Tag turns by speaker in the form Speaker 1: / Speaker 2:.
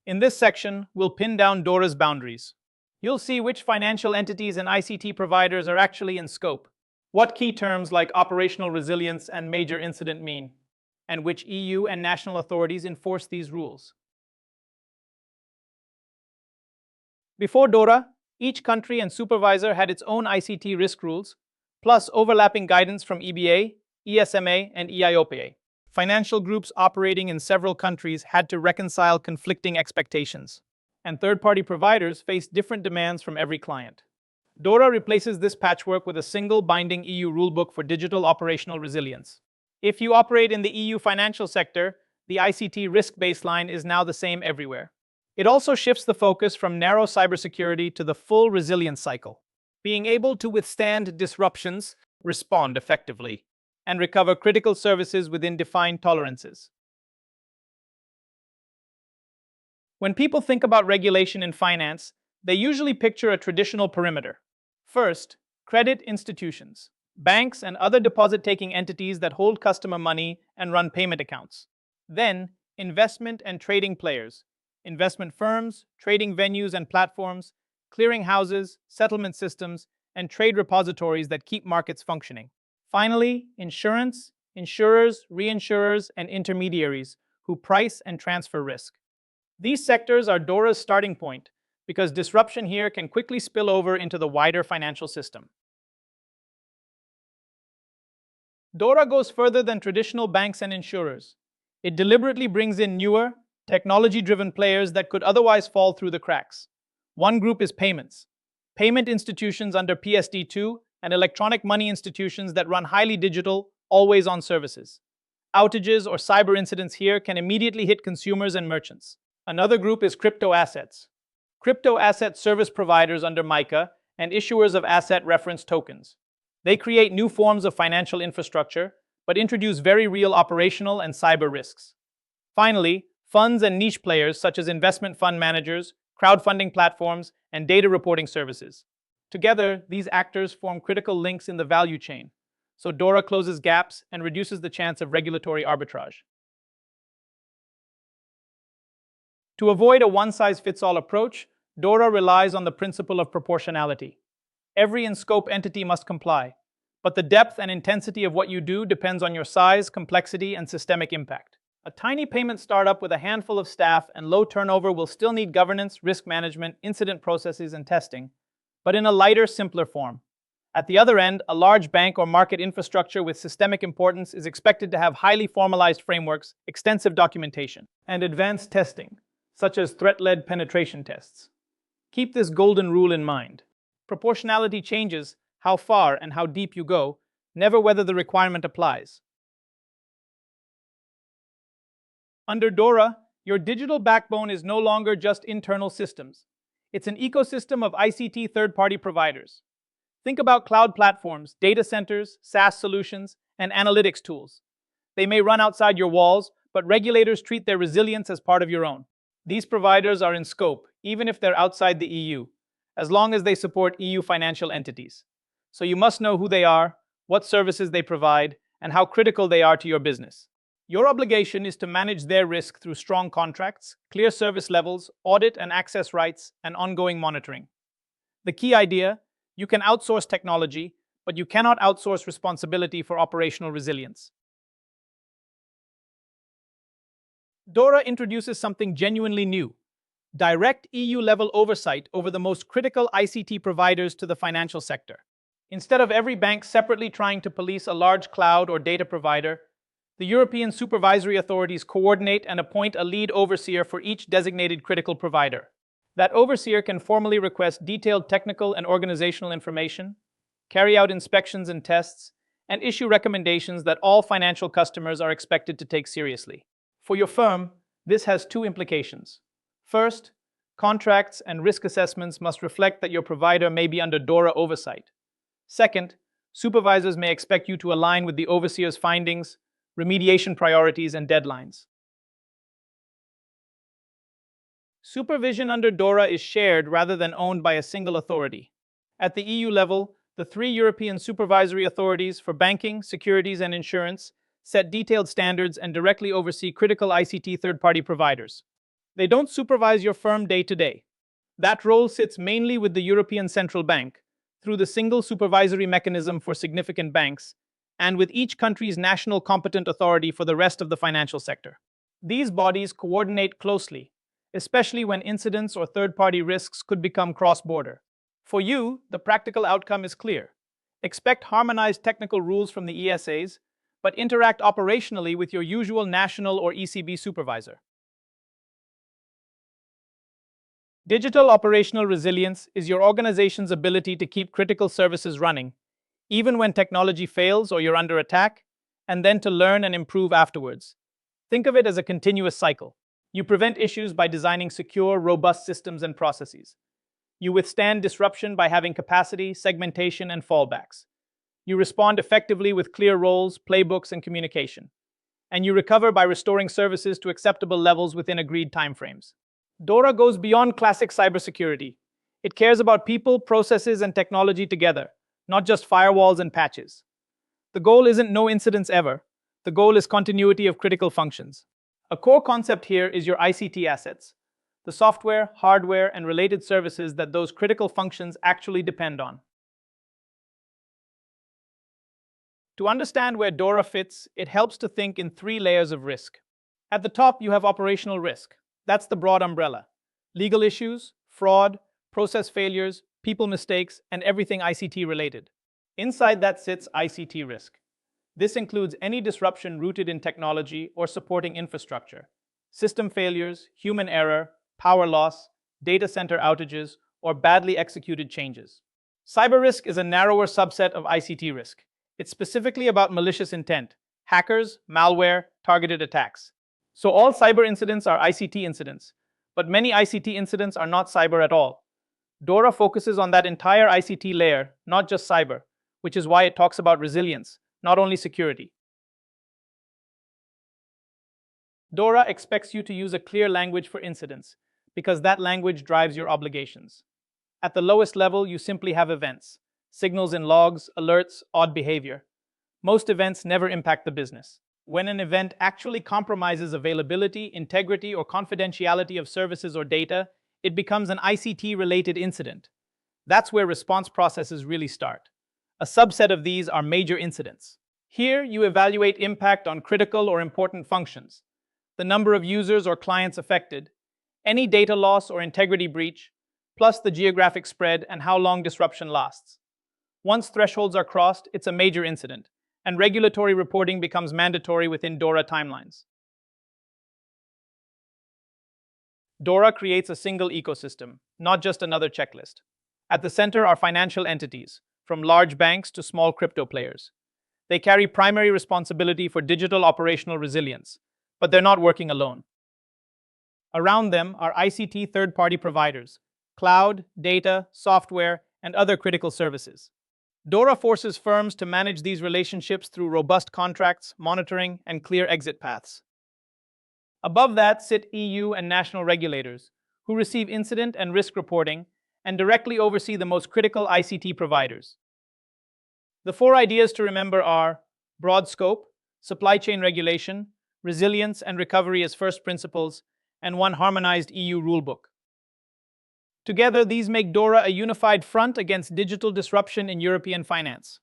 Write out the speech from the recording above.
Speaker 1: In this section, we'll pin down DORA's boundaries. You'll see which financial entities and ICT providers are actually in scope, what key terms like operational resilience and major incident mean, and which EU and national authorities enforce these rules. Before DORA, each country and supervisor had its own ICT risk rules, plus overlapping guidance from EBA, ESMA, and EIOPA. Financial groups operating in several countries had to reconcile conflicting expectations, and third-party providers faced different demands from every client. DORA replaces this patchwork with a single binding EU rulebook for digital operational resilience. If you operate in the EU financial sector, the ICT risk baseline is now the same everywhere. It also shifts the focus from narrow cybersecurity to the full resilience cycle, being able to withstand disruptions, respond effectively, and recover critical services within defined tolerances. When people think about regulation in finance, they usually picture a traditional perimeter. First, credit institutions, banks and other deposit-taking entities that hold customer money and run payment accounts. Then, investment and trading players, investment firms, trading venues and platforms, clearing houses, settlement systems, and trade repositories that keep markets functioning. Finally, insurance, insurers, reinsurers, and intermediaries who price and transfer risk. These sectors are DORA's starting point because disruption here can quickly spill over into the wider financial system. DORA goes further than traditional banks and insurers. It deliberately brings in newer, technology-driven players that could otherwise fall through the cracks. One group is payments. Payment institutions under PSD2 and electronic money institutions that run highly digital, always-on services. Outages or cyber incidents here can immediately hit consumers and merchants. Another group is crypto assets. Crypto asset service providers under MiCA and issuers of asset reference tokens. They create new forms of financial infrastructure, but introduce very real operational and cyber risks. Finally, funds and niche players such as investment fund managers, crowdfunding platforms, and data reporting services. Together, these actors form critical links in the value chain, so DORA closes gaps and reduces the chance of regulatory arbitrage. To avoid a one-size-fits-all approach, DORA relies on the principle of proportionality. Every in-scope entity must comply, but the depth and intensity of what you do depends on your size, complexity, and systemic impact. A tiny payment startup with a handful of staff and low turnover will still need governance, risk management, incident processes, and testing, but in a lighter, simpler form. At the other end, a large bank or market infrastructure with systemic importance is expected to have highly formalized frameworks, extensive documentation, and advanced testing, such as threat-led penetration tests. Keep this golden rule in mind. Proportionality changes how far and how deep you go, never whether the requirement applies. Under DORA, your digital backbone is no longer just internal systems. It's an ecosystem of ICT third-party providers. Think about cloud platforms, data centers, SaaS solutions, and analytics tools. They may run outside your walls, but regulators treat their resilience as part of your own. These providers are in scope, even if they're outside the EU, as long as they support EU financial entities. So you must know who they are, what services they provide, and how critical they are to your business. Your obligation is to manage their risk through strong contracts, clear service levels, audit and access rights, and ongoing monitoring. The key idea: you can outsource technology, but you cannot outsource responsibility for operational resilience. DORA introduces something genuinely new: direct EU-level oversight over the most critical ICT providers to the financial sector. Instead of every bank separately trying to police a large cloud or data provider, the European supervisory authorities coordinate and appoint a lead overseer for each designated critical provider. That overseer can formally request detailed technical and organizational information, carry out inspections and tests, and issue recommendations that all financial customers are expected to take seriously. For your firm, this has two implications. First, contracts and risk assessments must reflect that your provider may be under DORA oversight. Second, supervisors may expect you to align with the overseer's findings, remediation priorities, and deadlines. Supervision under DORA is shared rather than owned by a single authority. At the EU level, the three European supervisory authorities for banking, securities, and insurance set detailed standards and directly oversee critical ICT third-party providers. They don't supervise your firm day to day. That role sits mainly with the European Central Bank through the single supervisory mechanism for significant banks and with each country's national competent authority for the rest of the financial sector. These bodies coordinate closely, especially when incidents or third-party risks could become cross-border. For you, the practical outcome is clear. Expect harmonized technical rules from the ESAs, but interact operationally with your usual national or ECB supervisor. Digital operational resilience is your organization's ability to keep critical services running, even when technology fails or you're under attack, and then to learn and improve afterwards. Think of it as a continuous cycle. You prevent issues by designing secure, robust systems and processes. You withstand disruption by having capacity, segmentation, and fallbacks. You respond effectively with clear roles, playbooks, and communication. And you recover by restoring services to acceptable levels within agreed timeframes. DORA goes beyond classic cybersecurity. It cares about people, processes, and technology together, not just firewalls and patches. The goal isn't no incidents ever. The goal is continuity of critical functions. A core concept here is your ICT assets, the software, hardware, and related services that those critical functions actually depend on. To understand where DORA fits, it helps to think in three layers of risk. At the top, you have operational risk. That's the broad umbrella. Legal issues, fraud, process failures, people mistakes, and everything ICT related. Inside that sits ICT risk. This includes any disruption rooted in technology or supporting infrastructure, system failures, human error, power loss, data center outages, or badly executed changes. Cyber risk is a narrower subset of ICT risk. It's specifically about malicious intent, hackers, malware, targeted attacks. So all cyber incidents are ICT incidents, but many ICT incidents are not cyber at all. DORA focuses on that entire ICT layer, not just cyber, which is why it talks about resilience, not only security. DORA expects you to use a clear language for incidents, because that language drives your obligations. At the lowest level, you simply have events, signals in logs, alerts, odd behavior. Most events never impact the business. When an event actually compromises availability, integrity, or confidentiality of services or data, it becomes an ICT-related incident. That's where response processes really start. A subset of these are major incidents. Here, you evaluate impact on critical or important functions, the number of users or clients affected, any data loss or integrity breach, plus the geographic spread and how long disruption lasts. Once thresholds are crossed, it's a major incident, and regulatory reporting becomes mandatory within DORA timelines. DORA creates a single ecosystem, not just another checklist. At the center are financial entities, from large banks to small crypto players. They carry primary responsibility for digital operational resilience, but they're not working alone. Around them are ICT third-party providers, cloud, data, software, and other critical services. DORA forces firms to manage these relationships through robust contracts, monitoring, and clear exit paths. Above that sit EU and national regulators, who receive incident and risk reporting and directly oversee the most critical ICT providers. The four ideas to remember are broad scope, supply chain regulation, resilience and recovery as first principles, and one harmonized EU rulebook. Together, these make DORA a unified front against digital disruption in European finance.